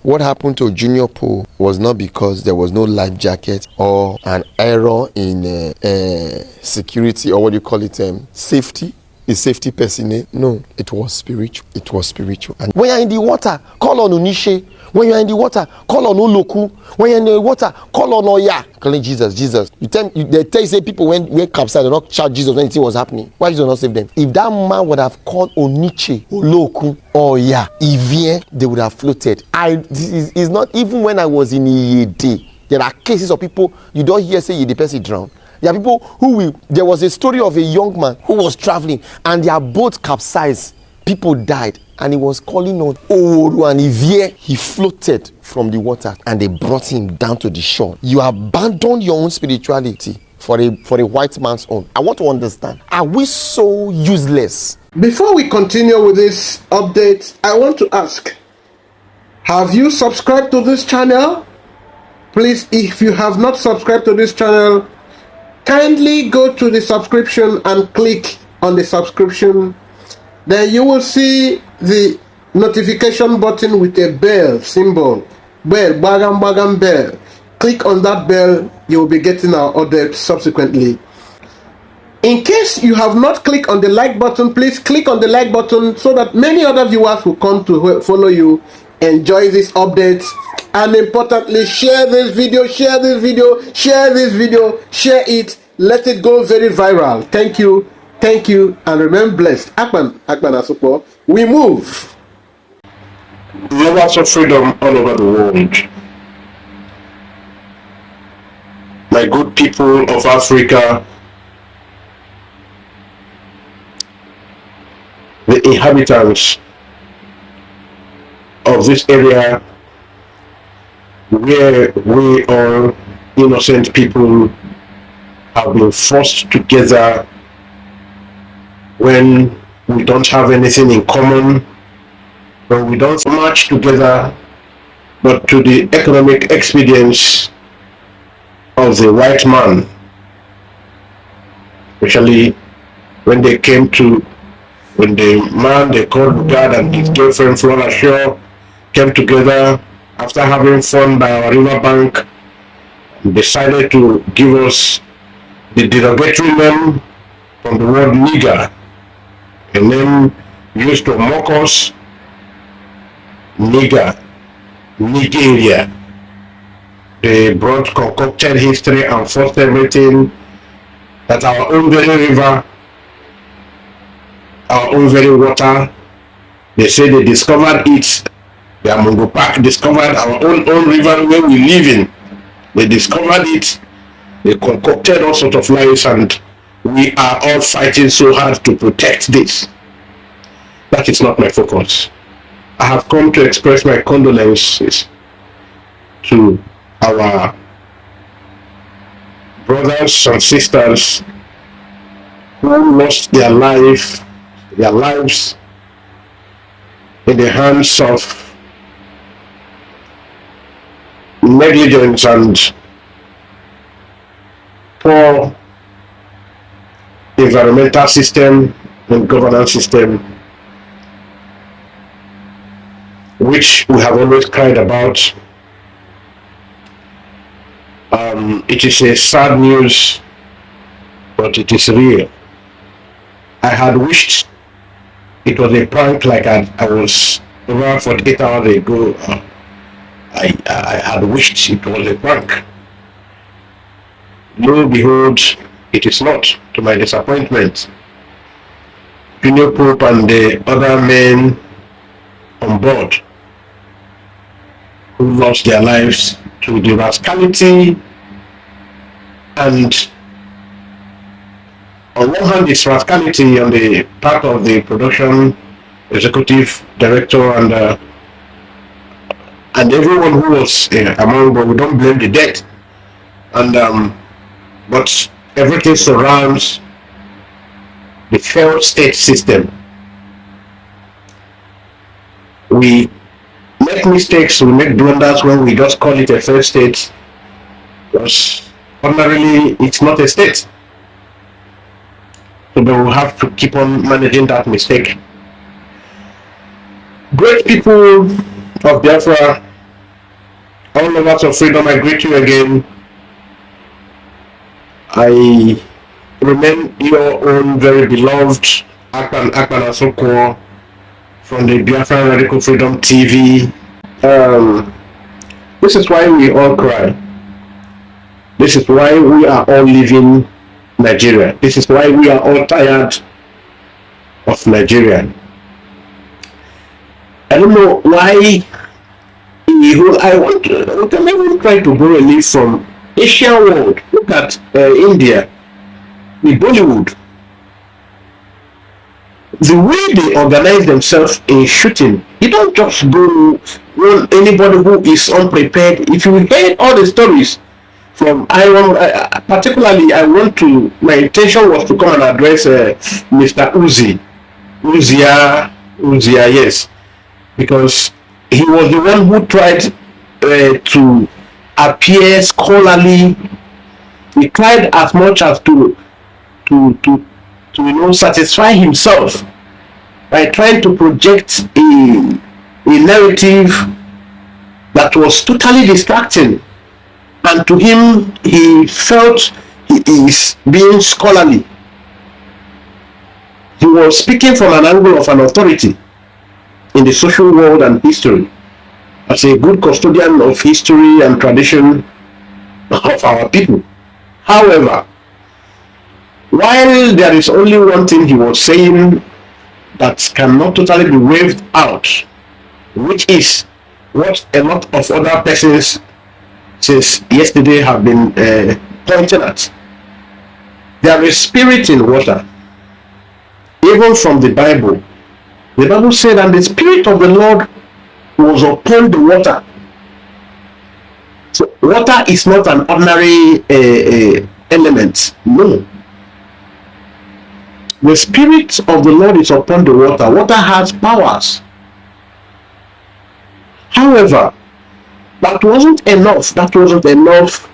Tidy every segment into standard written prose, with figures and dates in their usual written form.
what happened to Junior Poe was not because there was no life jacket or an error in security, or what do you call it, safety. Is safety personnel? No, it was spiritual. It was spiritual. And when you're in the water, call on Unishe. When you're in the water, call on Oloku. When you're in the water, call on Oya. Calling Jesus, Jesus. They tell you, say people when capsized, they not shout Jesus when anything was happening. Why Jesus not save them? If that man would have called Oniche, Oloku, Oya, Ivie, they would have floated. This is not even when I was in Iyede. There are cases of people you don't hear say the person drowned. There are people there was a story of a young man who was traveling and their boat capsized. People died and he was calling on Oru and Ivie. He floated from the water and they brought him down to the shore. You abandon your own spirituality for a white man's own. I want to understand, are we so useless? Before we continue with this update, I want to ask, have you subscribed to this channel? Please, if you have not subscribed to this channel, kindly go to the subscription and click on the subscription. Then you will see the notification button with a bell symbol. Bell, bagam bell. Click on that bell, you will be getting our updates subsequently. In case you have not clicked on the like button, please click on the like button so that many other viewers will come to follow you, enjoy these updates, and importantly, share this video, share it, let it go very viral. Thank you, and remain blessed. Akban Asupo, we move. Lovers of freedom all over the world. My good people of Africa, the inhabitants of this area where we all innocent people have been forced together when we don't have anything in common, when we don't march together, but to the economic expedience of the white man, especially when the man they called God and his girlfriend Flora Shaw came together after having fun by our riverbank, decided to give us the derogatory name from the word nigger, a name used to mock us, nigger, Nigeria. They concocted history and forced everything that our own very river, our own very water, they say they discovered it. The Amongo Park discovered our own river where we live in. They discovered it. They concocted all sorts of lies, and we are all fighting so hard to protect this. That is not my focus. I have come to express my condolences to our brothers and sisters who lost their lives in the hands of negligence and poor environmental system and governance system, which we have always cried about. It is a sad news, but it is real. I had wished it was a prank, like I was over 48 hours ago. I had wished it was a prank. Lo and behold, it is not, to my disappointment. Junior Pope and the other men on board who lost their lives to the rascality, and on one hand it's rascality on the part of the production executive director and everyone who was among, but we don't blame the dead. And but everything surrounds the failed state system. We make mistakes, we make blunders when we just call it a failed state, because ordinarily it's not a state. So we will have to keep on managing that mistake. Great people of Biafra, All lovers of freedom, I greet you again. I remain your own very beloved Akpan Asoko from the Biafran Radical Freedom TV. This is why we all cry. This is why we are all leaving Nigeria. This is why we are all tired of Nigeria. I don't know why. I want to even try to borrow a leaf from Asian world. Look at India, the Bollywood. The way they organize themselves in shooting, you don't just go on anybody who is unprepared. If you heard all the stories from particularly, my intention was to come and address Mr. Uzia, yes, because he was the one who tried to appear scholarly. He tried as much as to satisfy himself by trying to project a narrative that was totally distracting, and to him he felt he is being scholarly. He was speaking from an angle of an authority in the social world and history, as a good custodian of history and tradition of our people. However, while there is only one thing he was saying that cannot totally be waved out, which is what a lot of other persons since yesterday have been pointing at. There is spirit in water. Even from the Bible said, and the Spirit of the Lord was upon the water. So water is not an ordinary element. No. The Spirit of the Lord is upon the water. Water has powers. However, that wasn't enough. That wasn't enough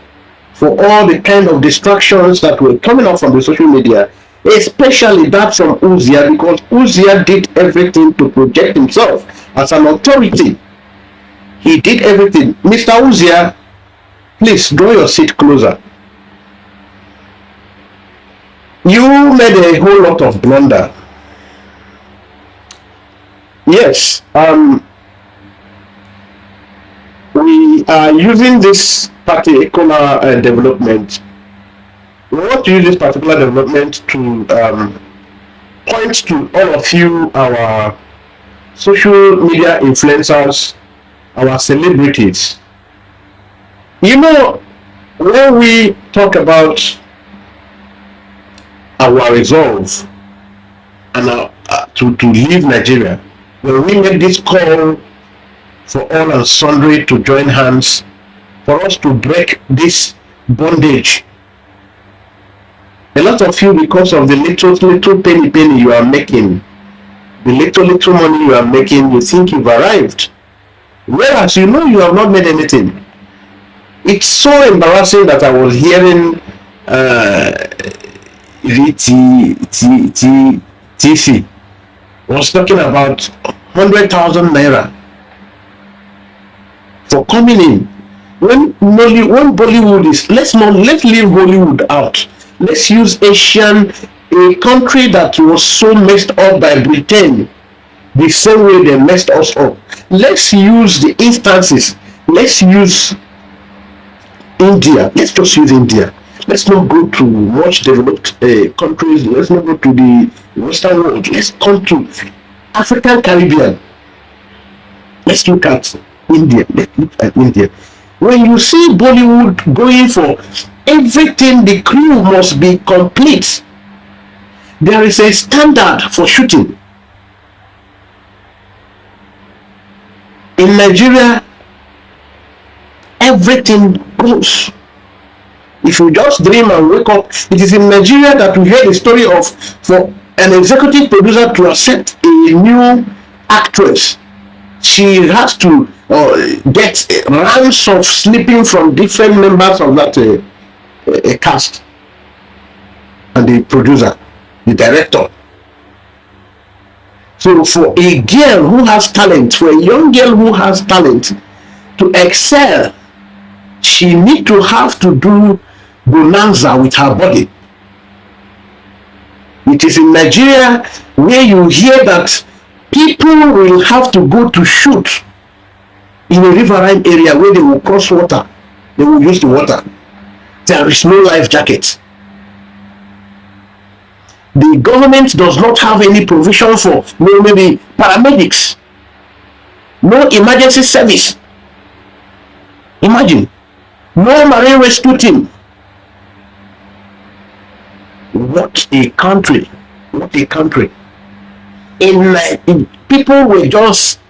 for all the kind of distractions that were coming up from the social media, especially that from Uzia, because Uzia did everything to project himself as an authority. He did everything. Mr. Uzia, please draw your seat closer. You made a whole lot of blunder. Yes, we are using this particular development. We want to use this particular development to point to all of you, our social media influencers, our celebrities. You know, when we talk about our resolve and to leave Nigeria, when we make this call for all and sundry to join hands for us to break this bondage, a lot of you, because of the little penny you are making, the little money you are making, you think you've arrived, whereas you know you have not made anything. It's so embarrassing that I was hearing TC was talking about 100,000 naira for coming in. When Bollywood is, let's leave Bollywood out. Let's use Asian, a country that was so messed up by Britain, the same way they messed us up. Let's use the instances. Let's use India. Let's just use India. Let's not go to much developed countries. Let's not go to the Western world. Let's come to African Caribbean. Let's look at India. Let's look at India. When you see Bollywood going for everything, the crew must be complete. There is a standard for shooting. In Nigeria, everything goes. If you just dream and wake up, it is in Nigeria that we hear the story of for an executive producer to accept a new actress. She has to get rounds of sleeping from different members of that cast, and the producer, the director. So for a girl who has talent, for a young girl who has talent to excel she need to have to do bonanza with her body. It is in Nigeria where you hear that people will have to go to shoot in a riverine area where they will cross water. They will use the water. There is no life jacket. The government does not have any provision for maybe paramedics. No emergency service. Imagine. No marine rescue team. What a country. What a country. In people were just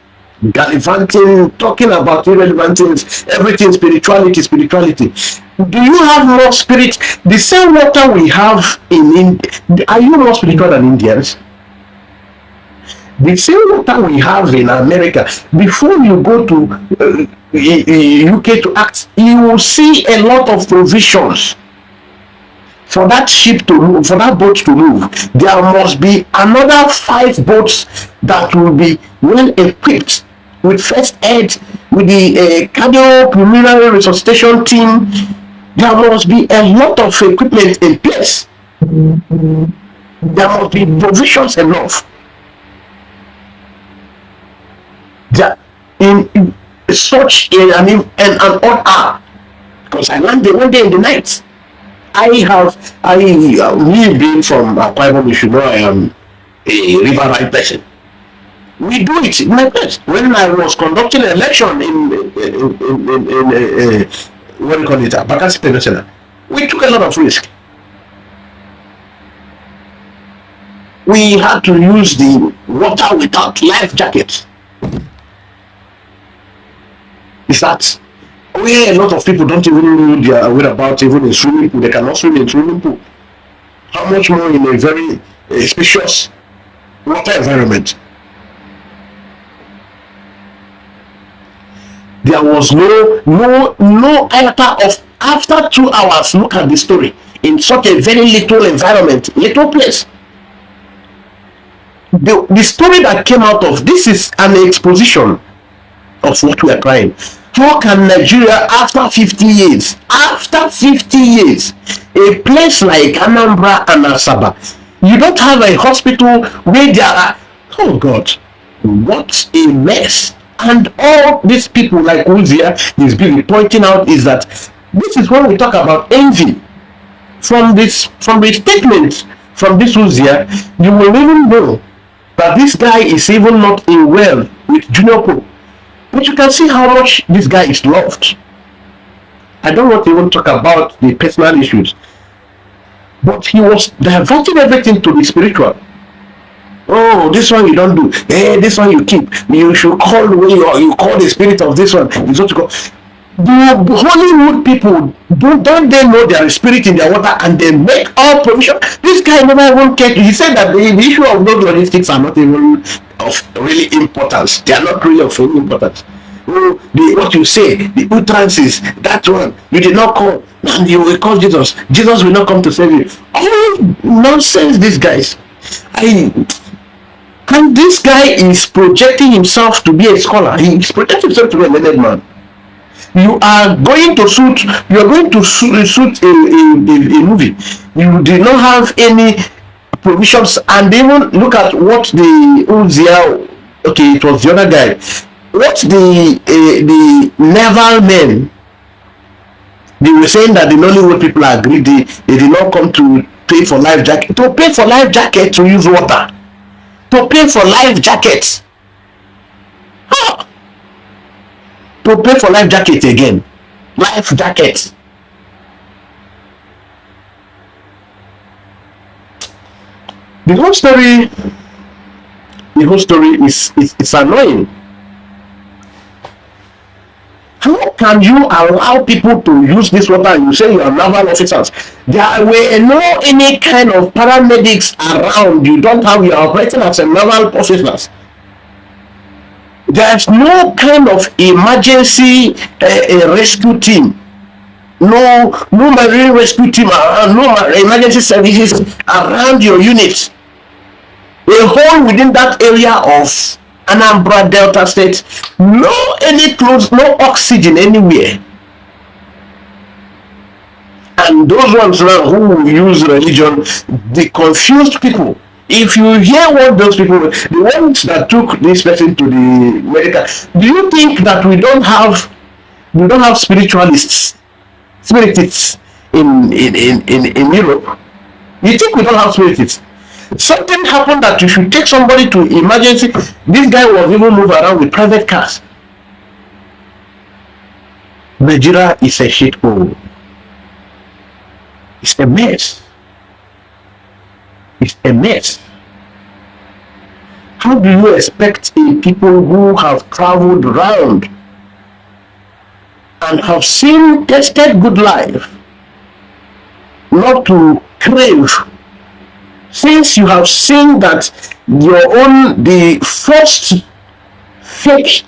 gallivanting, talking about irrelevant things, everything spirituality. Do you have more spirit? The same water we have in India. Are you more spiritual than Indians? The same water we have in America. Before you go to UK to act, you will see a lot of provisions for that ship to move, for that boat to move. There must be another 5 boats that will be well equipped with first aid, with the cardiopulmonary resuscitation team. There must be a lot of equipment in place. There must be provisions enough. That in such an odd hour, because I landed one day in the night. Me being from Akwa Ibom, you should know I am a riverine person. We do it in my place. When I was conducting an election in what do you call it, Bakassi Peninsula, we took a lot of risk. We had to use the water without life jackets. Is that where a lot of people don't even know their whereabouts, even in swimming pool? They cannot swim in swimming pool. How much more in a very spacious water environment? There was no iota of, after 2 hours, look at the story, in such a very little environment, little place. The story that came out of this is an exposition of what we are trying. How can Nigeria, after 50 years, a place like Anambra and Asaba, you don't have a hospital where there are, oh God, what a mess. And all these people like Uzia is being pointing out is that this is when we talk about envy. From the statement from this Uzia, you will even know that this guy is even not in well with Junior Pope. But you can see how much this guy is loved. I don't want to even talk about the personal issues, but he was diverting everything to the spiritual. Oh, this one you don't do. Hey, this one you keep. You should call when you call the spirit of this one. It's what you call. The Hollywood people, don't they know there is spirit in their water and they make all provision? This guy never even cared. He said that the issue of those logistics are not even of really importance. They are not really of any importance. Oh, what you say, the utterances, that one, you did not call, and you will call Jesus. Jesus will not come to save you. All nonsense, these guys. And this guy is projecting himself to be a scholar. He is projecting himself to be a learned man. You are going to shoot a movie. You did not have any provisions, and even look at what the Uzia, okay, it was the other guy. What the naval men, they were saying that the Nollywood people are greedy. They did not come to pay for life jacket. To pay for life jacket to use water. To pay for life jackets. Huh. To pay for life jacket again. Life jackets. The whole story is annoying. How can you allow people to use this water and you say you are naval officers? There were no any kind of paramedics around. You don't have, you are operating as a naval officers. There's no kind of emergency rescue team. No marine rescue team around, no emergency services around your units. A whole within that area of Anambra Delta State, no any clothes, no oxygen anywhere. And those ones now who use religion, the confused people. If you hear what those people, the ones that took this person to the medical, do you think that we don't have spiritualists, spiritists in Europe? You think we don't have spiritists? Something happened that you should take somebody to emergency. This guy was even moved around with private cars. Nigeria is a shithole. It's a mess. It's a mess. How do you expect a people who have traveled around and have seen, tested good life, not to crave? Since you have seen that the first fake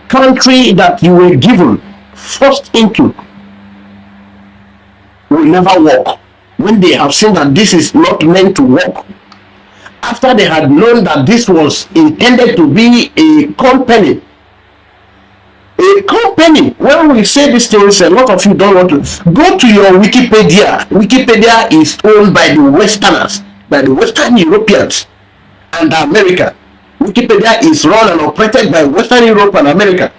country that you were given, forced into, will never work. When they have seen that this is not meant to work, after they had known that this was intended to be a company. When we say these things, a lot of you don't want to go to your Wikipedia. Wikipedia is owned by the Westerners, by the Western Europeans and America. Wikipedia is run and operated by Western Europe and America.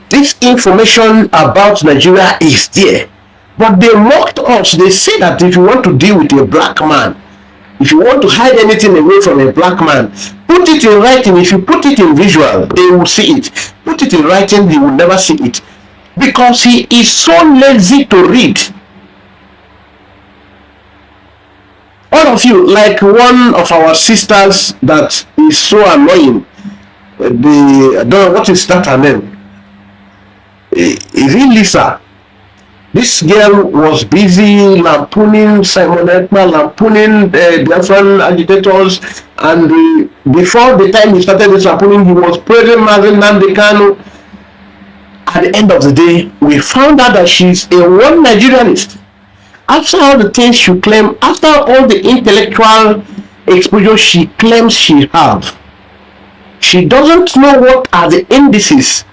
This information about Nigeria is there, but they mocked us. They say that if you want to deal with a black man, if you want to hide anything away from a black man, put it in writing. If you put it in visual, they will see it. Put it in writing, they will never see it, because he is so lazy to read. All of you, like one of our sisters that is so annoying. I don't know what is that her name. Is it Lisa? This girl was busy lampooning Simon Ekpa, lampooning Biafran agitators, and before the time he started this lampooning, he was praising Mazen Nnamdi Kanu. At the end of the day, we found out that she's a one Nigerianist. After all the things she claimed, after all the intellectual exposure she claims she has, she doesn't know what are the indices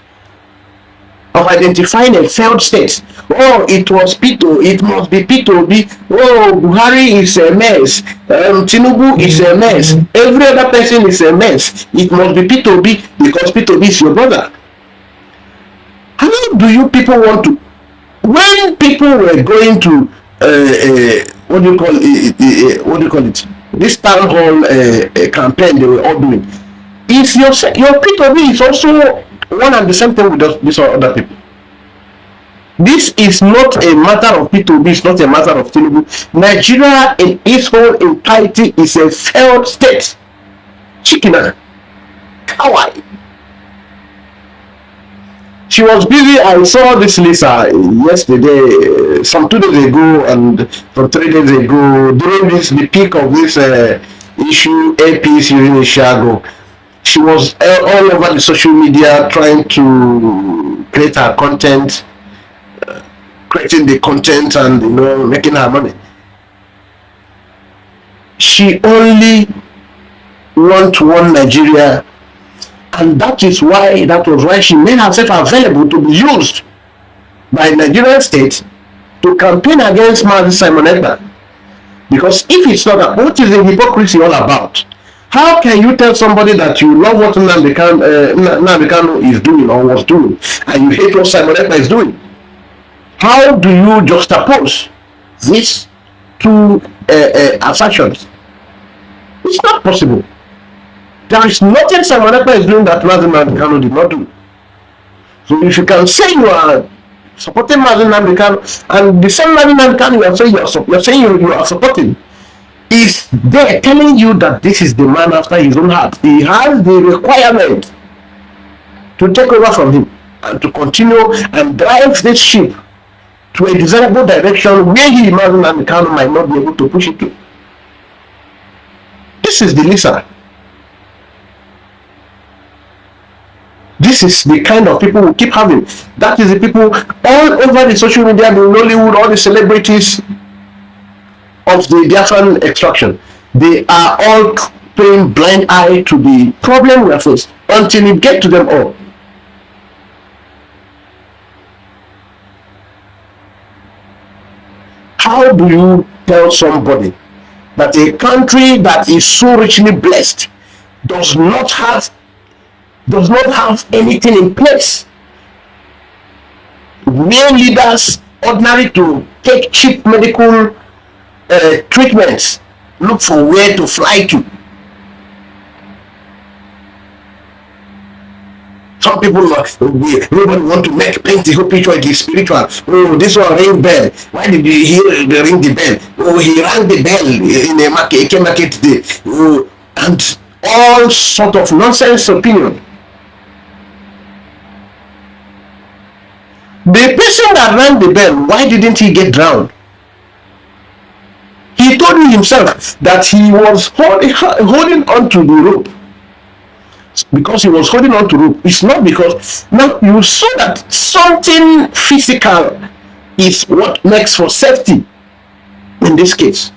of identifying a failed state. Oh, it was Pito, it must be P2B. Oh, Buhari is a mess. Tinubu is a mess. Every other person is a mess. It must be P2B because P2B is your brother. How do you people want to? When people were going to what do you call it? What do you call it? This town hall campaign they were all doing. Is your P2B is also one and the same thing with these other people. This is not a matter of P2B, it's not a matter of Tinubu. Nigeria in its whole entirety is a failed state. Chikina. Kawaii. She was busy. I saw this Lisa yesterday, some 2 days ago, and from 3 days ago, during the peak of this issue, appeased using Ishago. She was all over the social media trying to create her content, creating the content and making her money. She only wants one Nigeria, and that was why she made herself available to be used by Nigerian state to campaign against Simon Ekpa. Because if it's not, what is the hypocrisy all about? How can you tell somebody that you love what Nnamdi Kanu is doing or was doing, and you hate what Simon Ekpa is doing? How do you juxtapose these two assertions? It's not possible. There is nothing Simon Ekpa is doing that Nnamdi Kanu did not do. So if you can say you are supporting Nnamdi Kanu, and the same Nnamdi Kanu you are saying you are supporting, is there telling you that this is the man after his own heart. He has the requirement to take over from him and to continue and drive this ship to a desirable direction where he imagines and Kanu might not be able to push it to. This is the Lisa. This is the kind of people we keep having. That is the people all over the social media, the Nollywood, all the celebrities of the Biafran extraction. They are all paying blind eye to the problem we are faced until you get to them all. How do you tell somebody that a country that is so richly blessed does not have anything in place, where leaders ordinary to take cheap medical treatments look for where to fly to? Some people, nobody want to paint the whole picture like it's spiritual. Oh, this one ring bell. Why did you hear the ring the bell? Oh, he rang the bell in a market day. Oh, and all sort of nonsense opinion. The person that rang the bell, why didn't he get drowned? He told you himself that he was holding on to the rope. Because he was holding on to rope. It's not because now you saw that something physical is what makes for safety in this case.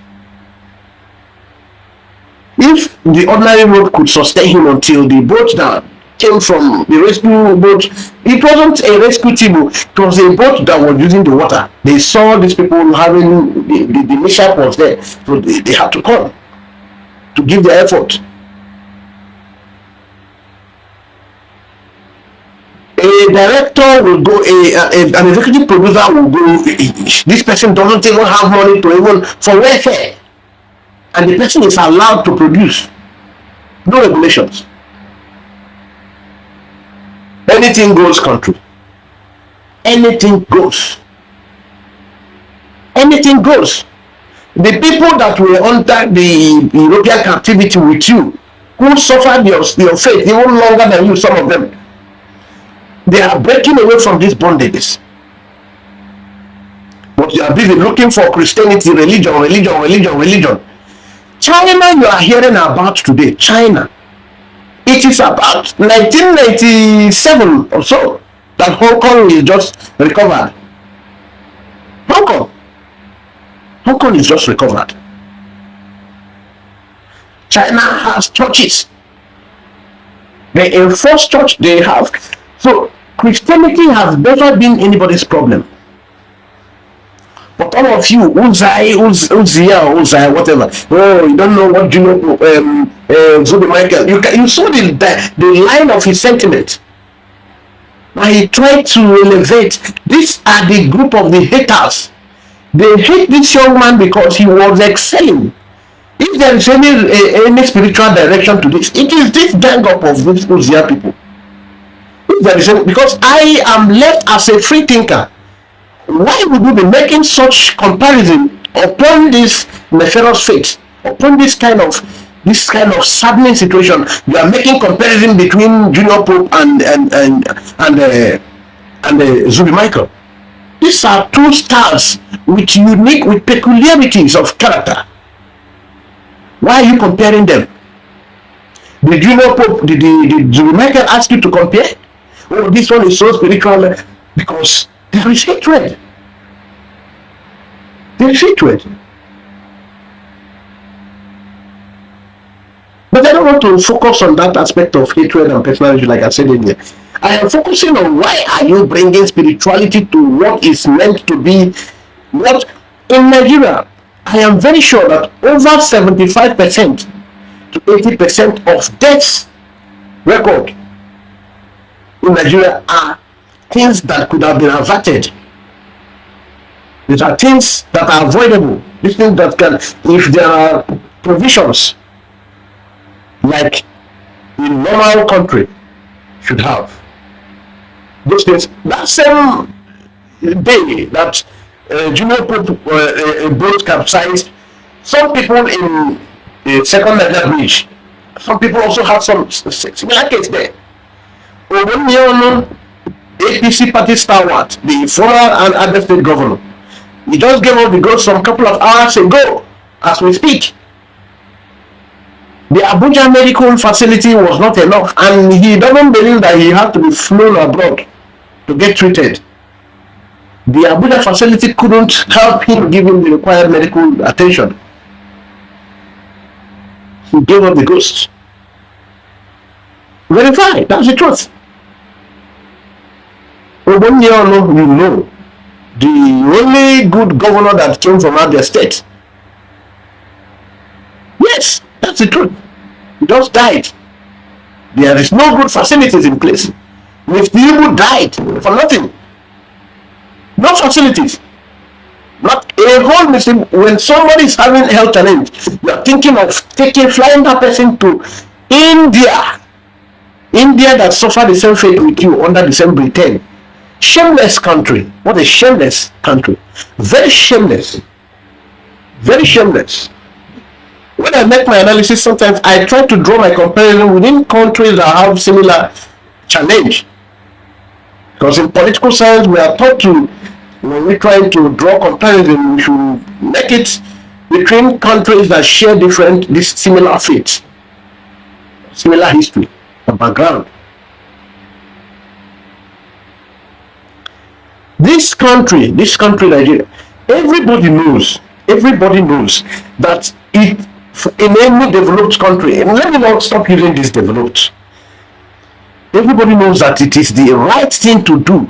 If the ordinary rope could sustain him until the boat that came from the rescue boat, it wasn't a rescue team, it was a boat that was using the water. They saw these people having the mishap was there, so they had to come to give their effort. A director will go, an executive producer will go, this person doesn't even have money to even for welfare, and the person is allowed to produce. No regulations. Anything goes, country. Anything goes. Anything goes. The people that were under the European captivity with you, who suffered your fate even longer than you, some of them, they are breaking away from these bondages. But you are busy looking for Christianity, religion. China, you are hearing about today, China. It is about 1997 or so that Hong Kong is just recovered. Hong Kong is just recovered. China has churches. They enforce church, they have. So Christianity has never been anybody's problem. But all of you, Uzai, whatever. Oh, you don't know what you know. Zubi Michael, you saw the line of his sentiment. Now he tried to elevate. These are the group of the haters. They hate this young man because he was excelling. If there is any spiritual direction to this, it is this gang up of these Uzia people. If there is because I am left as a free thinker. Why would we be making such comparison upon this nefarious fate, upon this kind of saddening situation? You are making comparison between Junior Pope and Zubi Michael. These are two stars with peculiarities of character. Why are you comparing them? Did Junior Pope, did Zubi Michael ask you to compare? Oh, this one is so spiritual, because there is hatred. There is hatred. But I don't want to focus on that aspect of hatred and personality, like I said earlier. I am focusing on why are you bringing spirituality to what is meant to be. What in Nigeria, I am very sure that over 75% to 80% of deaths record in Nigeria are things that could have been averted. These are things that are avoidable. These things that can, if there are provisions like in normal country should have. Those things. That same day that Junior Pope boat capsized, some people in the second Niger bridge, some people also had some similar case there. APC party stalwart, the former and other state governor, he just gave up the ghost some couple of hours ago as we speak. The Abuja medical facility was not enough, and he doesn't believe that he had to be flown abroad to get treated. The Abuja facility couldn't help him give him the required medical attention. He gave up the ghost. Verify, that's the truth. When you know, the only good governor that came from Abia State. Yes, that's the truth. He just died. There is no good facilities in place. If the people died for nothing, no facilities. Not a whole Muslim. When somebody is having a health challenge, you are thinking of flying that person to India. India that suffered the same fate with you under the same Britain. Shameless country. What a shameless country. Very shameless. Very shameless. When I make my analysis, sometimes I try to draw my comparison within countries that have similar challenge. Because in political science, we are taught to, when we're trying to draw comparison, we should make it between countries that share this similar fates, similar history and background. This country, Nigeria, everybody knows that it, in any developed country, and let me not stop using this developed, everybody knows that it is the right thing to do,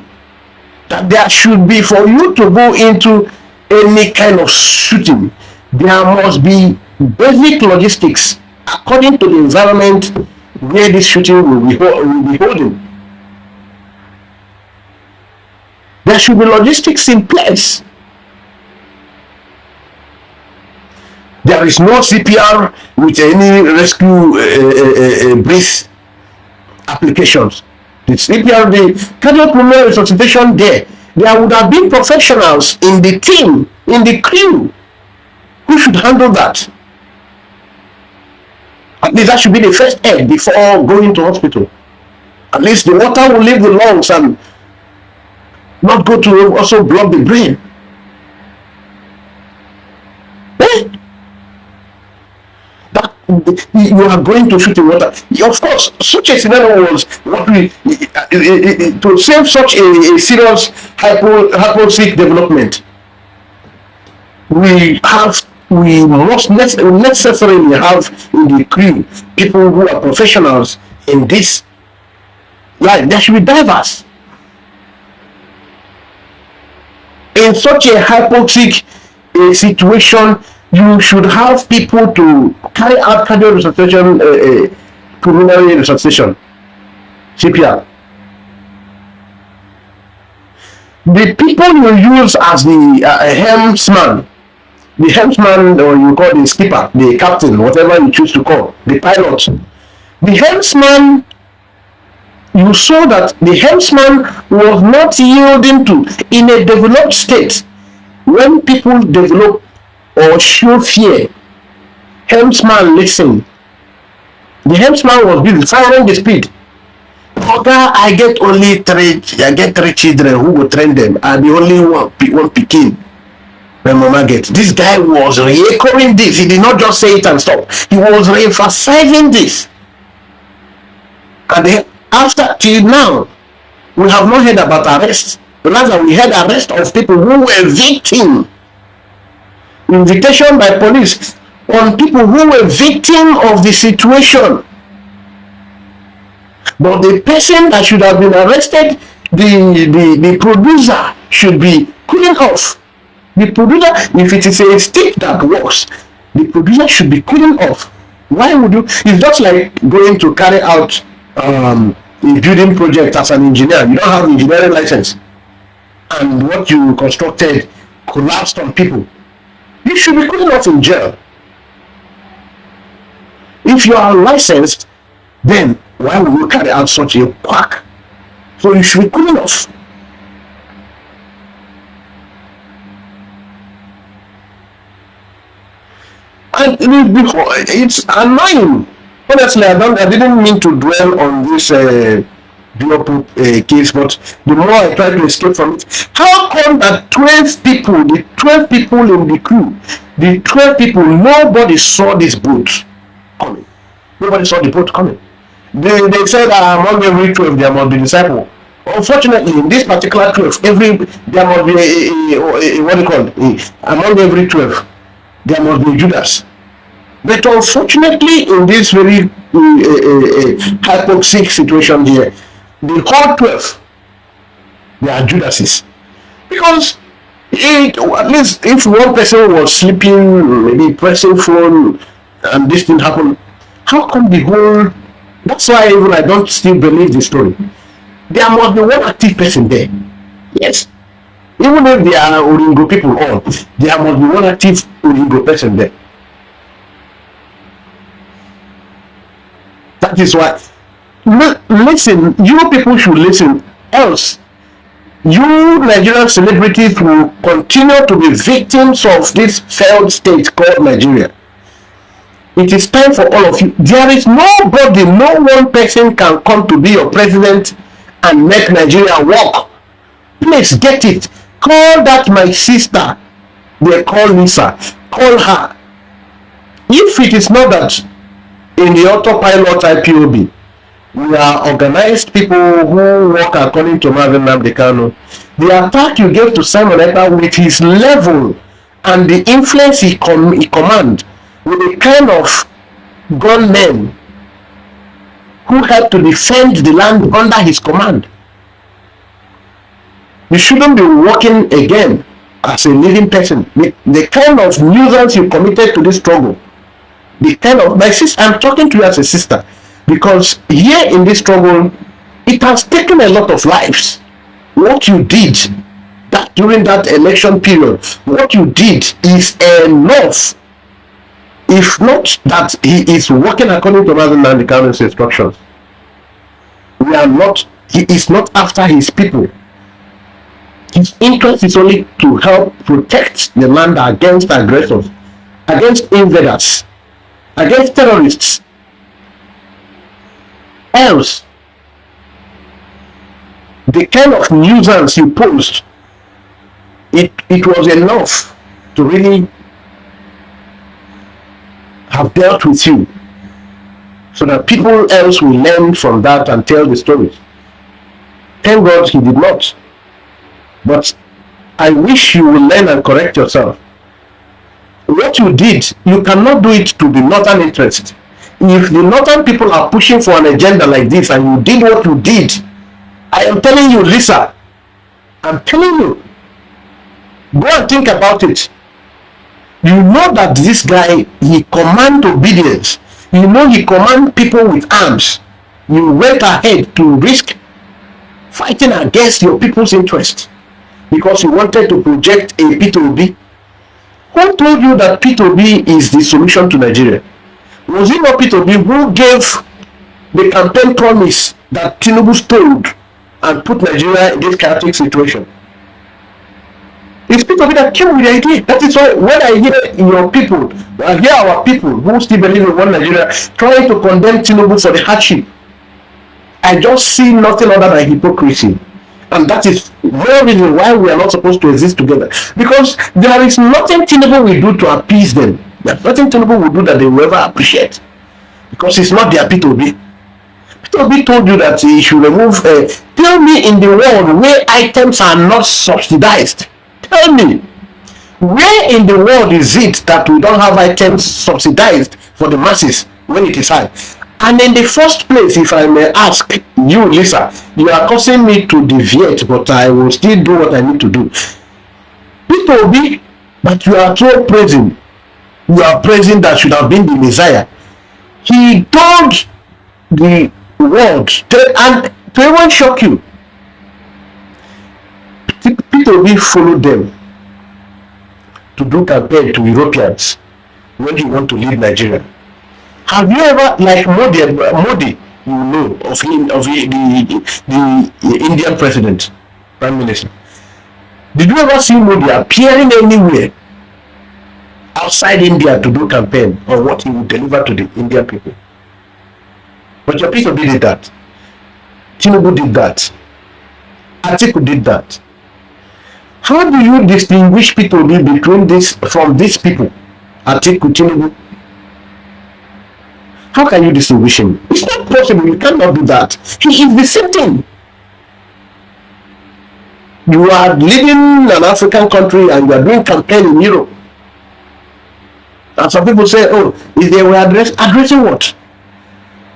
that there should be, for you to go into any kind of shooting, there must be basic logistics according to the environment where this shooting will be holding. There should be logistics in place. There is no CPR with any rescue breath applications. The CPR, the cardiopulmonary resuscitation there would have been professionals in the team, in the crew, who should handle that. At least that should be the first aid before going to hospital. At least the water will leave the lungs and not go to also block the brain. That you are going to shoot in water. Of course, such a scenario was what we to save such a serious hypoxic development. We must necessarily have in the crew people who are professionals in this line. There should be diverse. In such a hypoxic situation, you should have people to carry out cardiac resuscitation, pulmonary resuscitation, CPR. The people you use as the helmsman, or you call the skipper, the captain, whatever you choose to call, the pilot. The helmsman, you saw that the helmsman was not yielding to, in a developed state, when people develop or show fear, helmsman listen. The helmsman was busy firing the speed. Oga, I get three children who will train them, and the only one picking my mama get. This guy was re-echoing this. He did not just say it and stop. He was re-emphasizing this. And then after, till now, we have not heard about arrests. Rather, we heard arrest of people who were victim. Invitation by police on people who were victim of the situation. But the person that should have been arrested, the producer, should be cooling off. The producer, if it is a stick that works, the producer should be cooling off. Why would you? It's just like going to carry out a building project as an engineer. You don't have engineering license, and what you constructed collapsed on people. You should be cooling off in jail. If you are licensed, then why would you carry out such a quack? So you should be cooling off. And it's annoying. Honestly, I didn't mean to dwell on this case, but the more I try to escape from it, how come that 12 people, the 12 people in the crew, the 12 people, nobody saw this boat coming. Nobody saw the boat coming. They said among every 12 there must be disciple. Unfortunately, in this particular 12, there must be among every 12, there must be Judas. But unfortunately, in this very hypoxic situation here, the whole 12, they are Judases. Because At least if one person was sleeping, maybe pressing phone, and this thing happened, how come the whole? That's why even I don't still believe the story. There must be one active person there. Yes. Even if there are Oringo people on, there must be one active Oringo person there. That is why. Listen, you people should listen. Else, you Nigerian celebrities will continue to be victims of this failed state called Nigeria. It is time for all of you. There is nobody, no one person can come to be your president and make Nigeria work. Please get it. Call that my sister. They call Lisa. Call her. If it is not that in the autopilot IPOB, we are organized people who work according to Marvin Namdekano. The attack you gave to Simon Ekpa with his level and the influence he command, with the kind of gunmen who helped to defend the land under his command. You shouldn't be working again as a living person. The kind of nuisance you committed to this struggle, the kind of, my sister, I'm talking to you as a sister, because here in this struggle, it has taken a lot of lives. What you did that during that election period, what you did is enough. If not that he is working according to Marvin Namdekano's instructions, he is not after his people. His interest is only to help protect the land against aggressors, against invaders, against terrorists. Else, the kind of nuisance you posed, it was enough to really have dealt with you, so that people else will learn from that and tell the stories. Thank God he did not. But I wish you will learn and correct yourself. What you did, you cannot do it to the northern interest. If the northern people are pushing for an agenda like this and you did what you did, I am telling you, Lisa, I'm telling you, go and think about it. You know that this guy, he commands obedience. You know he commands people with arms. You went ahead to risk fighting against your people's interest because you wanted to project a P2B. Who told you that P2B is the solution to Nigeria? Was it not P2B who gave the campaign promise that Tinubu stole and put Nigeria in this chaotic situation? It's P2B that came with the idea. That is why when I hear your people, I hear our people who still believe in one Nigeria trying to condemn Tinubu for the hardship, I just see nothing other than hypocrisy. And that is more reason why we are not supposed to exist together. Because there is nothing Tinubu will do to appease them. There's nothing Tinubu will do that they will ever appreciate. Because it's not their P2B. P2B told you that he should remove, tell me in the world where items are not subsidized. Tell me, where in the world is it that we don't have items subsidized for the masses when it is high? And in the first place, if I may ask you, Lisa, you are causing me to deviate, but I will still do what I need to do. P2B, but you are so praising. You are praising that should have been the Messiah. He told the world, and to even shock you, P2B followed them to do campaign to Europeans when you want to lead Nigeria. Have you ever, like Modi, you know of him, of the Indian president, prime minister? Did you ever see Modi appearing anywhere outside India to do campaign on what he would deliver to the Indian people? But your people did that. Tinubu did that. Atiku did that. How do you distinguish people between this from these people? Atiku, Tinubu. How can you distinguish him? It's not possible. You cannot do that. He is the same thing. You are leading an African country and you are doing campaign in Europe. And some people say, oh, if they were addressing what?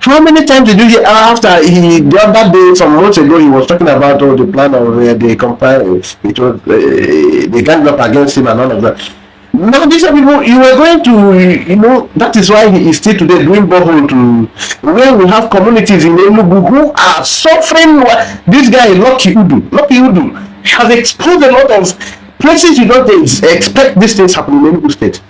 How many times did you hear after the other day, some months ago, he was talking about the plan of the compare, it was they ganged up against him and all of that. Now these are people you were going to, that is why he is still today doing borehole to where we have communities in Enugu who are suffering. This guy, Lucky Udu, has exposed a lot of places you don't expect these things happening in Enugu State.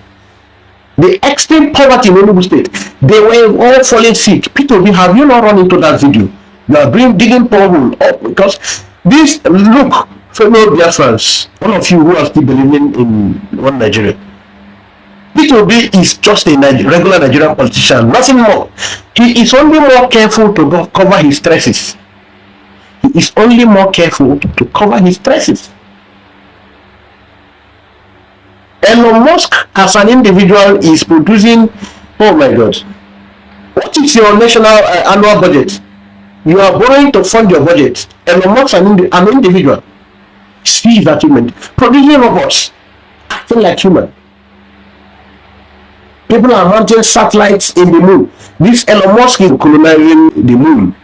The extreme poverty in Nollywood State, they were all falling sick. Peter, have you not run into that video? You are digging borehole up because this, look, fellow Biafrans, all of you who are still believing in one Nigeria, Peter is just a regular Nigerian politician, nothing more. He is only more careful to cover his stresses. He is only more careful to cover his stresses. Elon Musk as an individual is producing, oh my God, what is your national annual budget? You are borrowing to fund your budget. Elon Musk an individual. See his achievement. Producing robots, acting like human. People are mounting satellites in the moon. This Elon Musk is colonizing the moon.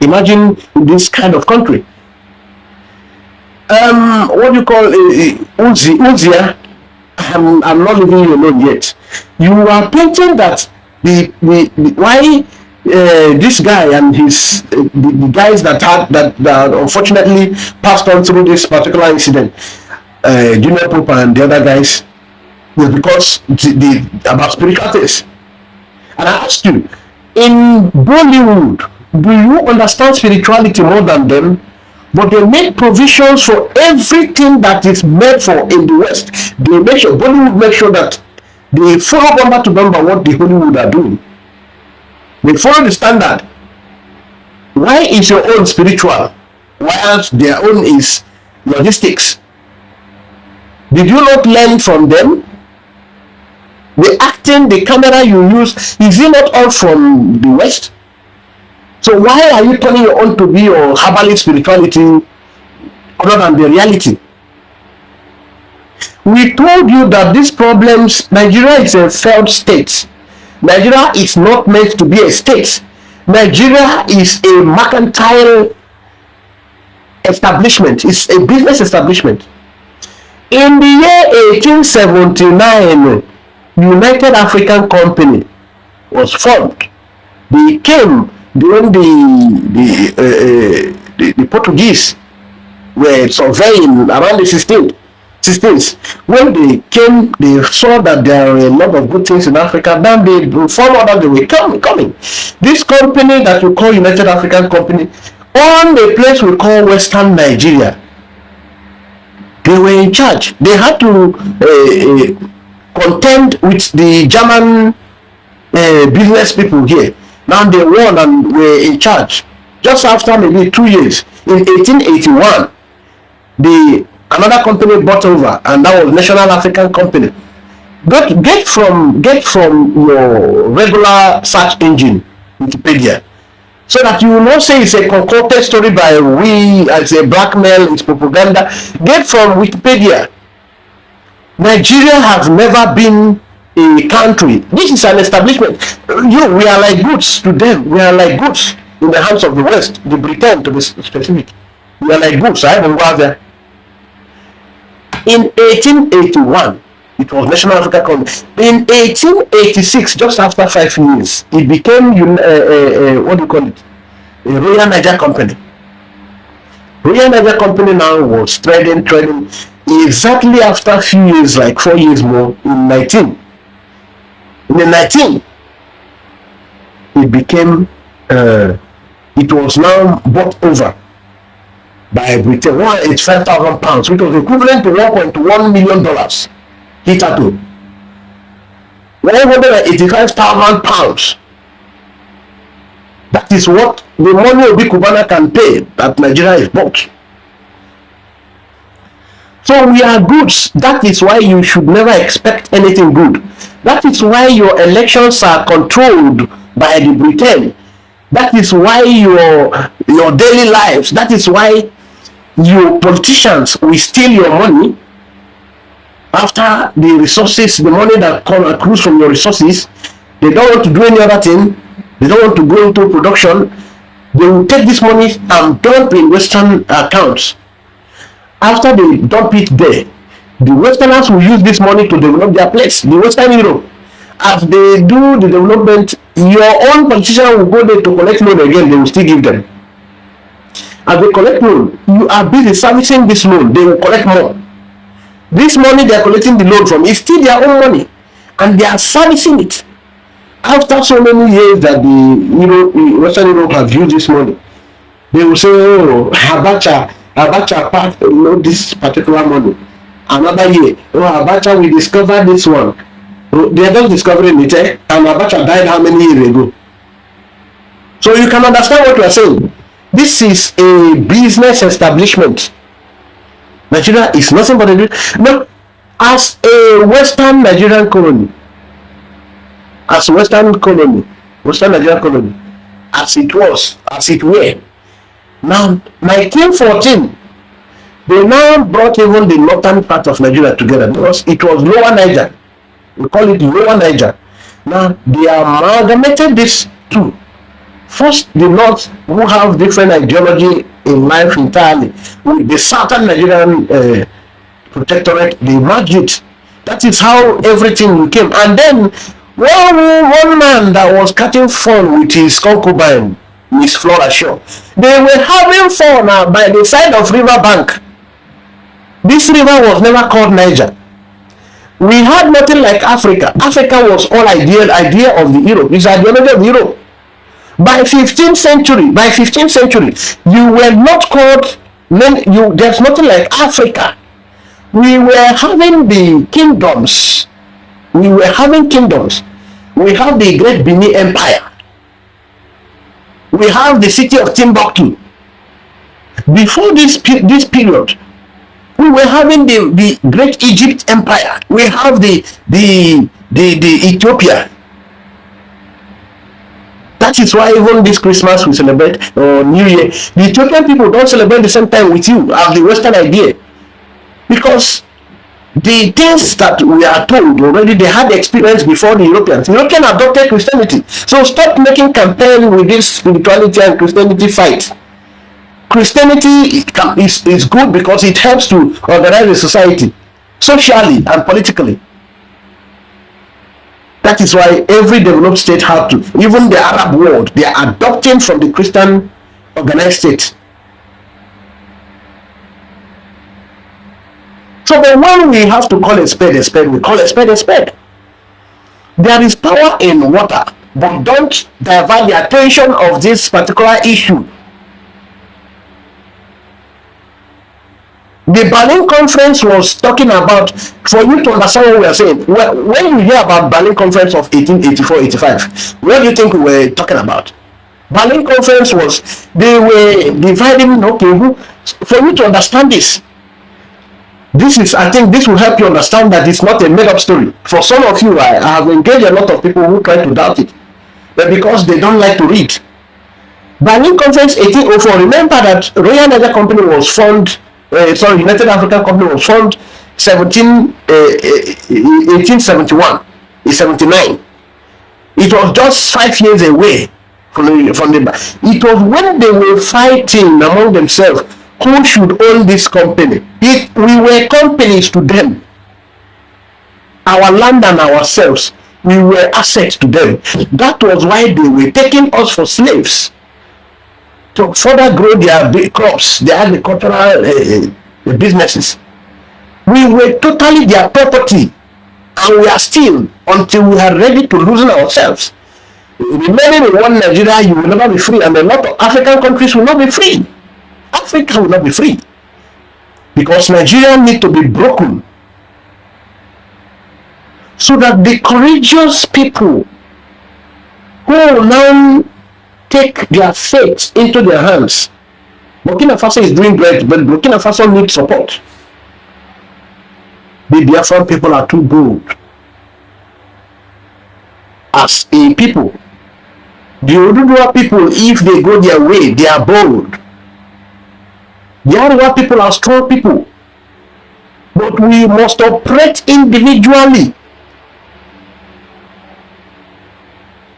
Imagine this kind of country. What you call Uzia, I'm not leaving you alone yet. You are painting that why this guy and his the guys that unfortunately passed on through this particular incident, Junior Pope and the other guys, was because about spiritual things. And I asked you, in Bollywood, do you understand spirituality more than them? But they make provisions for everything that is made for in the West. They make sure, Bollywood make sure that they follow number to number what the Hollywood are doing. They follow the standard. Why is your own spiritual, whilst their own is logistics? Did you not learn from them? The acting, the camera you use, is it not all from the West? So why are you turning your own to be your herbalist spirituality other than the reality? We told you that these problems, Nigeria is a failed state. Nigeria is not meant to be a state. Nigeria is a mercantile establishment. It's a business establishment. In the year 1879, United African Company was formed. They came during the Portuguese were surveying around the 16th. When they came, they saw that there are a lot of good things in Africa. Then they found out that they were coming. This company that we call United African Company on the place we call Western Nigeria, they were in charge. They had to contend with the German business people here. Now they won and were in charge. Just after maybe 2 years, in 1881, another company bought over, and that was National African Company. Get from your regular search engine, Wikipedia, so that you will not say it's a concocted story by we, as a blackmail, it's propaganda. Get from Wikipedia. Nigeria has never been a country. This is an establishment. We are like goods to them. We are like goods in the hands of the West, the Britain to be specific. We are like goods. I haven't gone there. In 1881, it was National African Company. In 1886, just after 5 years, it became what do you call it? A Royal Niger Company. Royal Niger Company now was trading exactly after a few years, like 4 years more, in the 19, it became, it was now bought over by Britain. It's £5,000, which was equivalent to $1.1 million. Hitherto, £185,000. That is what the money Obi Kubana can pay that Nigeria is bought. So we are goods. That is why you should never expect anything good. That is why your elections are controlled by the Britain. That is why your daily lives, that is why your politicians will steal your money After the resources, the money that accrues from your resources, they don't want to do any other thing. They don't want to go into production. They will take this money and dump in Western accounts. After they dump it there, the Westerners will use this money to develop their place. The Western Europe, as they do the development, your own politician will go there to collect loan again. They will still give them. As they collect loan, you are busy servicing this loan. They will collect more. This money they are collecting the loan from is still their own money, and they are servicing it. After so many years that the Western Europe have used this money, they will say, "Oh, Abacha part this particular money." Another year, "Oh, Abacha, we discovered this one." They are just discovering it, and Abacha died how many years ago? So you can understand what we are saying. This is a business establishment. Nigeria is nothing but a no, as a Western Nigerian colony, Western Nigerian colony, as it was, as it were. Now, 1914, they now brought even the northern part of Nigeria together because it was Lower Niger. We call it Lower Niger. Now, they amalgamated these two. First, the North, who have different ideology in life entirely, with the Southern Nigerian protectorate, they merged it. That is how everything became. And then, one man that was catching fun with his concubine, Miss Flora Shaw, they were having fun by the side of river bank. This river was never called Niger. We had nothing like Africa. Africa was all idea of the Europe. It's ideology of Europe. By 15th century, you were not called. There's nothing like Africa. We were having the kingdoms. We have the Great Benin Empire. We have the city of Timbuktu. Before this period, we were having the Great Egypt Empire. We have the Ethiopia. That is why even this Christmas we celebrate, or New Year, the Ethiopian people don't celebrate the same time with you as the Western idea. Because the things that we are told already, they had the experience before the Europeans. Europeans adopted Christianity. So stop making campaign with this spirituality and Christianity fight. Christianity is good because it helps to organize the society, socially and politically. That is why every developed state have to, even the Arab world, they are adopting from the Christian organized state. So but when we have to call a spade, we call a spade. There is power in water, but don't divert the attention of this particular issue. The Berlin Conference was talking about, for you to understand what we are saying, when you hear about Berlin Conference of 1884-85, what do you think we were talking about? Berlin Conference was, they were dividing, okay, for you to understand this. I think this will help you understand that it's not a made-up story. For some of you, I have engaged a lot of people who try to doubt it, but because they don't like to read. Berlin Conference 1804, remember that Royal Niger Company was formed, United African Company was formed 1871, 79. It was just 5 years away from the. It was when they were fighting among themselves who should own this company. We were companies to them. Our land and ourselves, we were assets to them. That was why they were taking us for slaves to further grow their big crops, their agricultural businesses. We were totally their property, and we are still, until we are ready to loosen ourselves. Remaining in one Nigeria, you will never be free, and a lot of African countries will not be free. Africa will not be free, because Nigeria need to be broken, so that the courageous people who will now take their fate into their hands. Burkina Faso is doing great, but Burkina Faso needs support. The Biafran people are too bold. As a people, the Oduduwa people, if they go their way, they are bold. The Arewa people are strong people. but we must operate individually.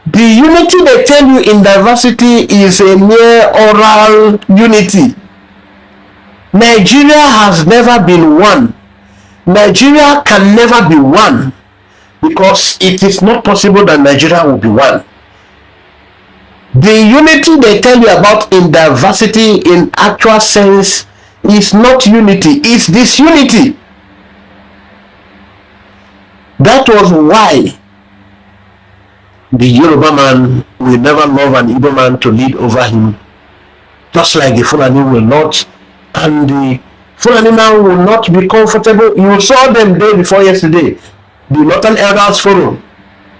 The unity they tell you in diversity is a mere oral unity. Nigeria has never been one. Nigeria can never be one, because it is not possible that Nigeria will be one. The unity they tell you about in diversity in actual sense is not unity, it's disunity. That was why the Yoruba man will never love an Igbo man to lead over him, just like the Fulani will not, and the Fulani man will not be comfortable. You saw them day before yesterday, the Northern Elders Forum,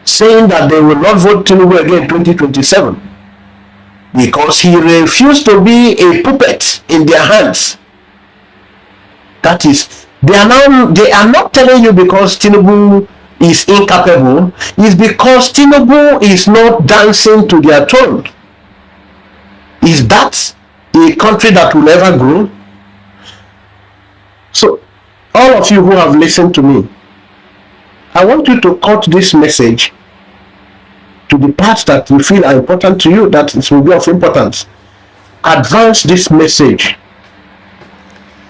saying that they will not vote Tinubu again in 2027 because he refused to be a puppet in their hands. That is, they are not telling you because Tinubu is incapable, is because Tinubu is not dancing to their tune. Is that a country that will ever grow? So, all of you who have listened to me, I want you to cut this message to the parts that you feel are important to you, that it will be of importance. Advance this message.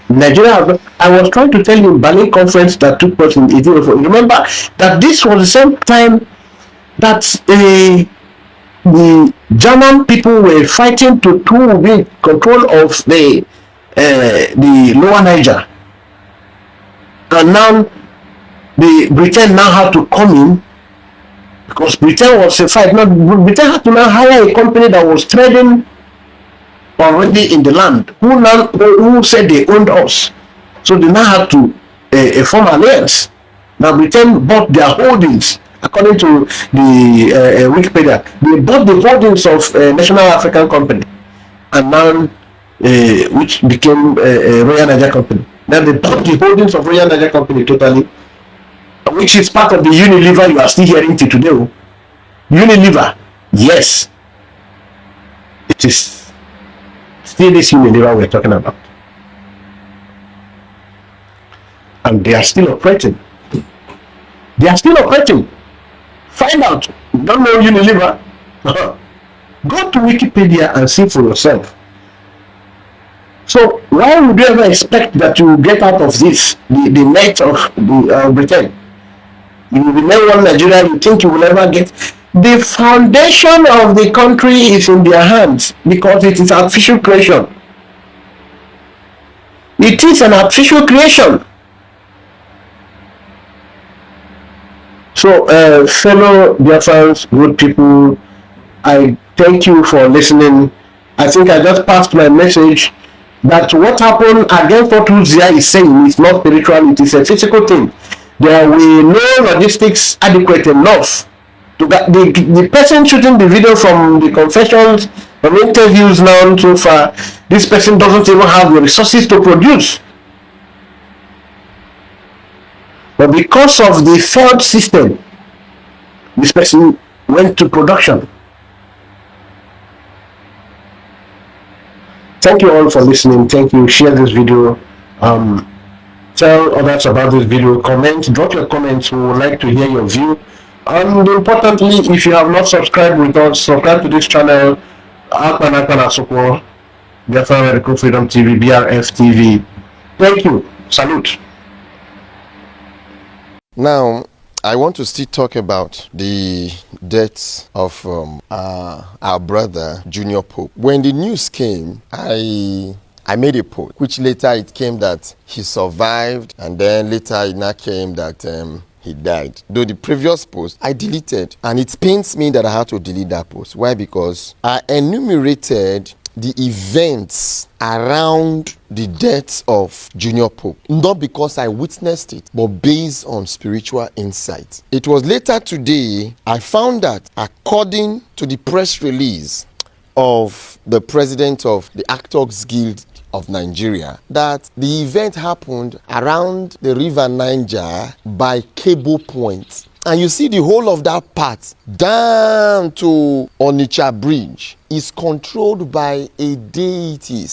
Nigeria, I was trying to tell you, Berlin conference that took place in 1804. Remember that this was the same time that the German people were fighting to win control of the lower Niger, and now the Britain now had to come in, because Britain was a fight. Now Britain had to now hire a company that was trading already in the land, who said they owned us. So they now had to form alliance. Now Britain bought their holdings, according to the Wikipedia. They bought the holdings of National African Company, and now which became Royal Niger Company. Now they bought the holdings of Royal Niger Company totally, which is part of the Unilever you are still hearing till today. Unilever, yes, it is still this Unilever we're talking about, and they are still operating. They are still operating. Find out. Don't know Unilever? Go to Wikipedia and see for yourself. So why would you ever expect that you will get out of this, the net of Britain? You will remain one Nigeria. You think you will ever get? The foundation of the country is in their hands, because it is artificial creation. It is an artificial creation. So, fellow dear friends, good people, I thank you for listening. I think I just passed my message that what happened against what Uzia is saying is not spiritual, it is a physical thing. There were no logistics adequate enough to get the person shooting the video from the confessions, from interviews now so far. This person doesn't even have the resources to produce. But because of the failed system, this person went to production. Thank you all for listening. Thank you. Share this video. Tell others about this video. Comment. Drop your comments. We would like to hear your view. And importantly, if you have not subscribed with us, subscribe to this channel. Biafra Medical Freedom TV, BRF TV. Thank you. Salute. Now, I want to still talk about the death of our brother, Junior Pope. When the news came, I made a post, which later it came that he survived, and then later it now came that he died. Though the previous post I deleted, and it pains me that I had to delete that post. Why? Because I enumerated the events around the death of Junior Pope, not because I witnessed it, but based on spiritual insight. It was later today I found that, according to the press release of the president of the Actors Guild of Nigeria, that the event happened around the river Niger by Cable Point. And you see the whole of that part down to Onitsha Bridge is controlled by a deity,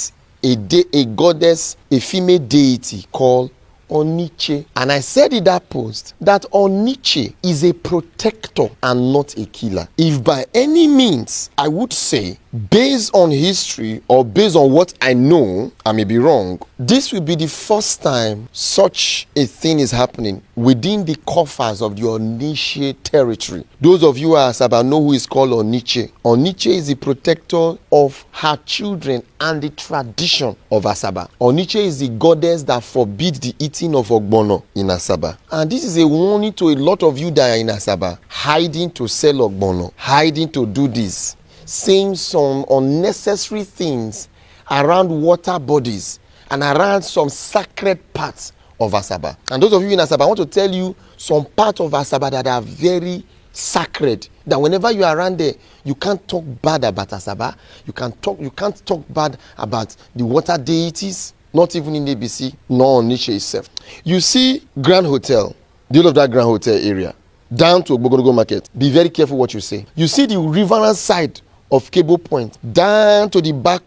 a goddess, a female deity called Oniche. And I said in that post that Oniche is a protector and not a killer. If by any means, I would say, based on history or based on what I know, I may be wrong, this will be the first time such a thing is happening within the coffers of the Oniche territory. Those of you who are Asaba know who is called Oniche. Oniche is the protector of her children and the tradition of Asaba. Oniche is the goddess that forbids the eating of ogbono in Asaba. And this is a warning to a lot of you that are in Asaba, hiding to sell ogbono, hiding to do this, saying some unnecessary things around water bodies and around some sacred parts of Asaba. And those of you in Asaba, I want to tell you some parts of Asaba that are very sacred, that whenever you are around there, you can't talk bad about Asaba. You can't talk bad about the water deities, not even in ABC, nor on Niche itself. You see Grand Hotel, the whole of that Grand Hotel area, down to Ogbogonogo Market. Be very careful what you say. You see the riverine side of Cable Point, down to the back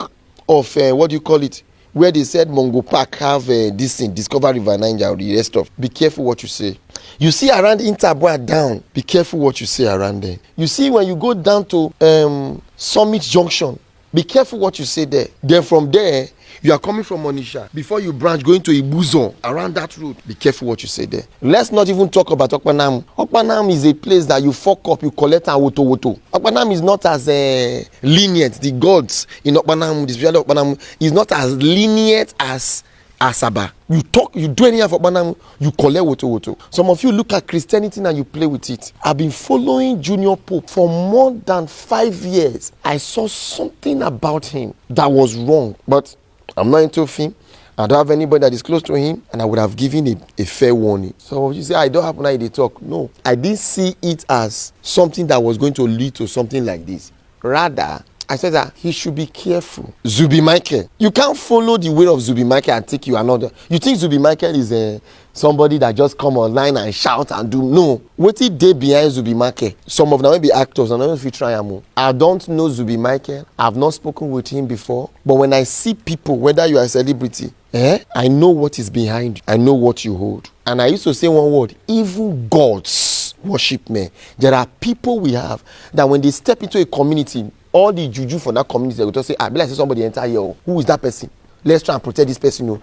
of where they said Mongo Park have this thing, Discover River Niger, or the rest of. Be careful what you say. You see around Interboa down, be careful what you say around there. You see when you go down to Summit Junction, be careful what you say there. Then from there, you are coming from Onitsha. Before you branch, going to Ibuzo, around that road, be careful what you say there. Let's not even talk about Okpanam. Okpanam is a place that you fuck up, you collect and woto. Okpanam is not as lenient. The gods in Okpanam, the spirituality of Okpanam, is not as lenient as Asaba. You talk, you do anything for Okpanam, you collect woto. Some of you look at Christianity and you play with it. I've been following Junior Pope for more than 5 years. I saw something about him that was wrong, but I'm not into him. I don't have anybody that is close to him, and I would have given a fair warning. So you say, I don't have now they talk. No, I didn't see it as something that was going to lead to something like this. Rather, I said that he should be careful. Zubi Michael, you can't follow the way of Zubi Michael and take you another. You think Zubi Michael is somebody that just come online and shout and do? No. What is there behind Zubi Michael? Some of them may be actors, and I don't know if you try them. I don't know Zubi Michael. I've not spoken with him before. But when I see people, whether you are a celebrity, I know what is behind you. I know what you hold. And I used to say one word: even gods worship me. There are people we have that when they step into a community, all the juju for that community, they will just say, be like somebody enter here. Who is that person? Let's try and protect this person.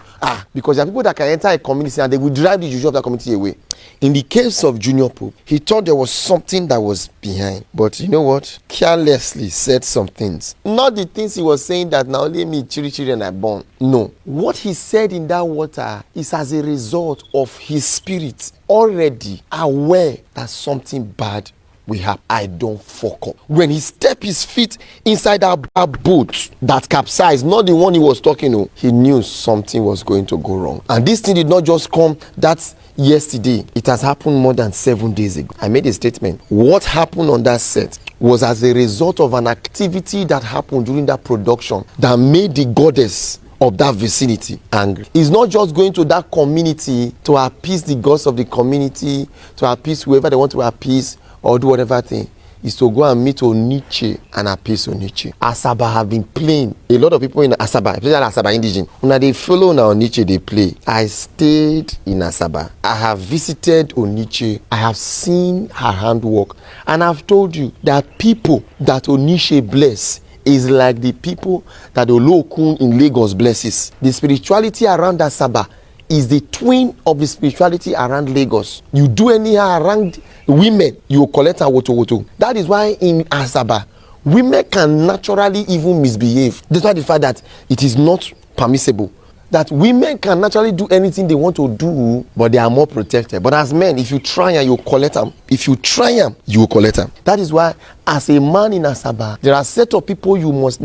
Because there are people that can enter a community and they will drive the juju of that community away. In the case of Junior Pope, he thought there was something that was behind. But you know what? Carelessly said some things. Not the things he was saying that now only me, children are born. No. What he said in that water is as a result of his spirit already aware that something bad we have. I don't fuck up. When he stepped his feet inside that boat that capsized, not the one he was talking to, he knew something was going to go wrong. And this thing did not just come that yesterday. It has happened more than 7 days ago. I made a statement. What happened on that set was as a result of an activity that happened during that production that made the goddess of that vicinity angry. It's not just going to that community to appease the gods of the community, to appease whoever they want to appease or do whatever thing. Is to go and meet Oniche and appease Oniche. Asaba have been playing. A lot of people in Asaba, especially Asaba indigenous, when they follow now Oniche, they play. I stayed in Asaba. I have visited Oniche. I have seen her handwork. And I've told you that people that Oniche bless is like the people that Olokun in Lagos blesses. The spirituality around Asaba is the twin of the spirituality around Lagos. You do anyhow around women, you collect a woto. That is why in Asaba, women can naturally even misbehave. Despite the fact that it is not permissible. That women can naturally do anything they want to do, but they are more protected. But as men, if you try and you collect them, if you try them, you will collect them. That is why, as a man in Asaba, there are a set of people you must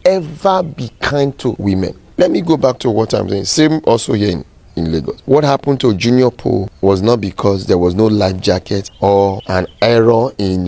ever be kind to women. Let me go back to what I'm saying. Same also here in Lagos. What happened to Junior Pope was not because there was no life jacket or an error in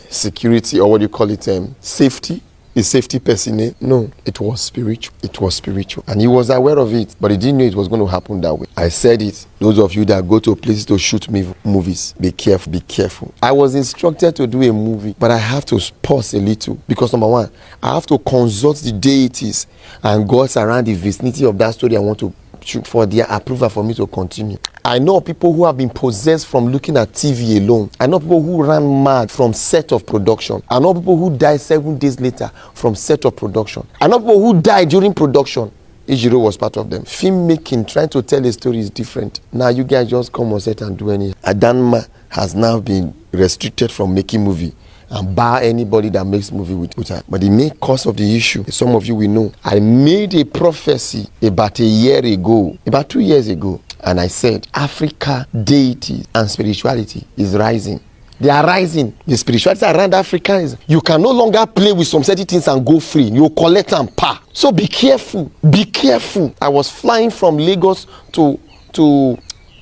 security, or what do you call it, safety. The safety personnel. No, it was spiritual. It was spiritual. And he was aware of it, but he didn't know it was going to happen that way. I said it. Those of you that go to places to shoot movies, be careful, be careful. I was instructed to do a movie, but I have to pause a little because number one, I have to consult the deities and gods around the vicinity of that story I want to Contraption for their approval for me to continue. I know people who have been possessed from looking at TV alone. I know people who ran mad from set of production. I know people who died 7 days later from set of production. I know people who died during production. Ejiro was part of them. Filmmaking, trying to tell a story is different. Now you guys just come on set and do anything. Adanma has now been restricted from making movie and bar anybody that makes movie with her. But the main cause of the issue, some of you will know, I made a prophecy about a year ago, about 2 years ago, and I said, Africa, deity and spirituality is rising. They are rising. The spirituality around Africa is, you can no longer play with some certain things and go free. You collect and pa. So be careful. Be careful. I was flying from Lagos to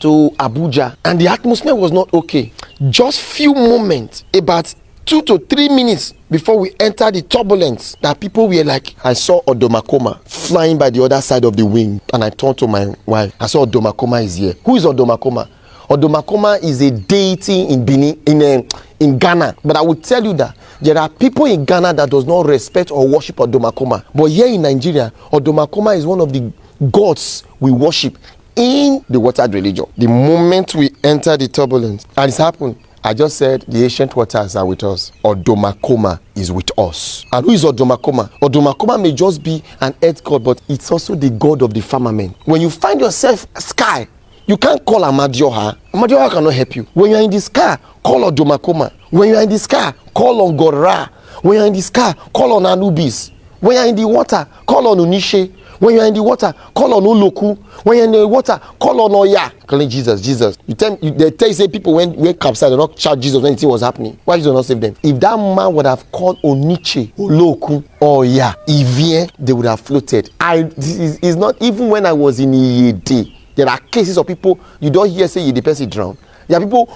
Abuja, and the atmosphere was not okay. Just few moments, about 2 to 3 minutes before we entered the turbulence, that people were like, I saw Odomakoma flying by the other side of the wing, and I turned to my wife. I saw Odomakoma is here. Who is Odomakoma? Odomakoma is a deity in Benin, in Ghana. But I will tell you that there are people in Ghana that does not respect or worship Odomakoma. But here in Nigeria, Odomakoma is one of the gods we worship in the watered religion. The moment we enter the turbulence, and it's happened, I just said the ancient waters are with us. Odomakoma is with us. And who is Odomakoma? Odomakoma may just be an earth god, but it's also the god of the firmament. When you find yourself sky, you can't call Amadioha. Amadioha cannot help you. When you're in the sky, call Odomakoma. When you're in the sky, call on Gorra. When you're in the sky, call on Anubis. When you're in the water, call on Unishe. When you're in the water, call on Oloku. When you're in the water, call on Oya. Calling Jesus, Jesus. They tell you, say people when capsized, they not shout Jesus when anything was happening. Why did you not save them? If that man would have called Oniche, Oloku, Oya, Ivien, they would have floated. It's not even when I was in Iyede. There are cases of people you don't hear say the person drowned. There are people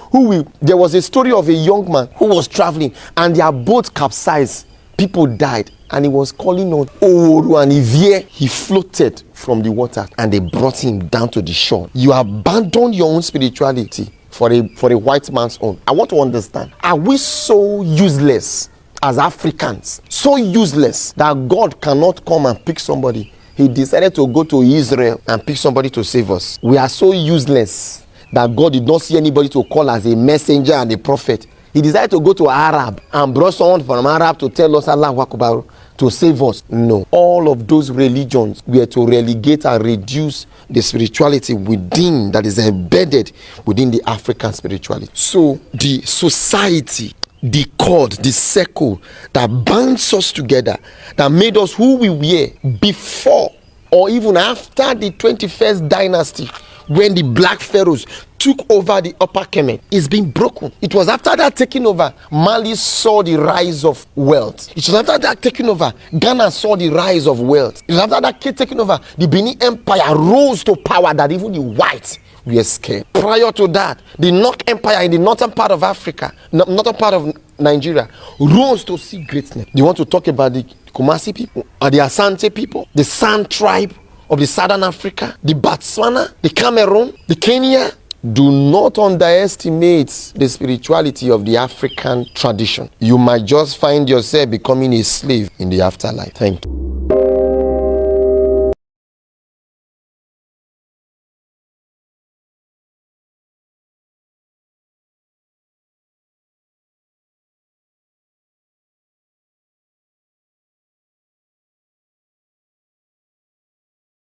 there was a story of a young man who was traveling and their boat capsized. People died and he was calling on Oru and Ivie. He floated from the water and they brought him down to the shore. You abandon your own spirituality for a white man's own. I want to understand, are we so useless as Africans? So useless that God cannot come and pick somebody? He decided to go to Israel and pick somebody to save us. We are so useless that God did not see anybody to call as a messenger and a prophet. He decided to go to Arab and brought someone from Arab to tell us Allahu Akbar to save us. No. All of those religions were to relegate and reduce the spirituality within, that is embedded within the African spirituality. So the society, the cord, the circle that binds us together, that made us who we were before or even after the 21st dynasty, when the black pharaohs took over the upper Kemet, is being broken. It was after that taking over, Mali saw the rise of wealth. It was after that taking over, Ghana saw the rise of wealth. It was after that taking over, the Benin Empire rose to power that even the whites were scared. Prior to that, the Nok Empire in the northern part of Africa, northern part of Nigeria, rose to see greatness. You want to talk about the Kumasi people, or the Asante people, the San tribe of the southern Africa, the Botswana, the Cameroon, the Kenya? Do not underestimate the spirituality of the African tradition. You might just find yourself becoming a slave in the afterlife. Thank you.